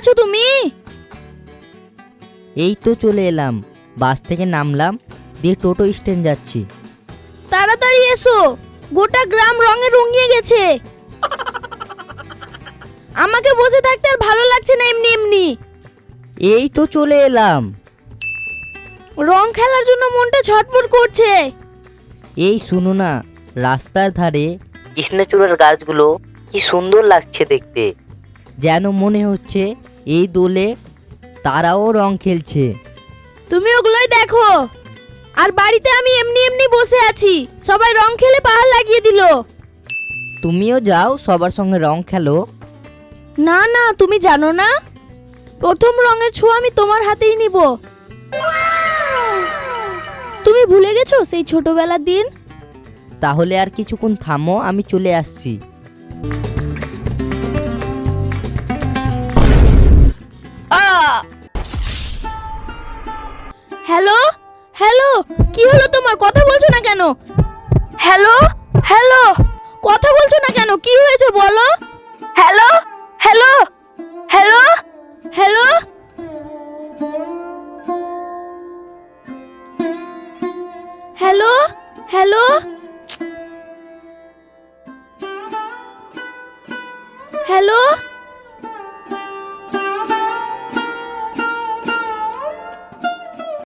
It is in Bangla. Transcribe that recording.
আছো তুমি? এই তো চলে এলাম, বাস থেকে নামলাম, দিয়ে টোটো স্ট্যান্ড যাচ্ছি। তাড়াতাড়ি এসো, গোটা গ্রাম রঙে রঙিয়ে গেছে। আমাকে বসে থাকতে আর ভালো লাগছে না এমনি এমনি। এই তো চলে এলাম। রং খেলার জন্য মনটা ছটফট করছে। এই শুনো না, রাস্তার ধারে কৃষ্ণচূড়ার গাছগুলো কি সুন্দর লাগছে দেখতে, যেন মনে হচ্ছে এই দোলে তারাও রং খেলছে। তুমি ওগুলোই দেখো, আর বাড়িতে আমি এমনি এমনি বসে আছি, সবাই রং খেলে পাহাড় লাগিয়ে দিল। তুমিও যাও, সবার সঙ্গে রং খেলো। না না, তুমি জানো না, প্রথম রঙের ছোঁয়া আমি তোমার হাতেই নিব। তুমি ভুলে গেছো সেই ছোটবেলার দিন? তাহলে আর কিছুক্ষণ থামো, আমি চলে আসছি। হ্যালো হ্যালো, কি হলো তোমার? কথা বলছো না কেন? হ্যালো হ্যালো, কথা বলছো না কেন? কি হয়েছে বলো? Hello hello hello hello hello hello hello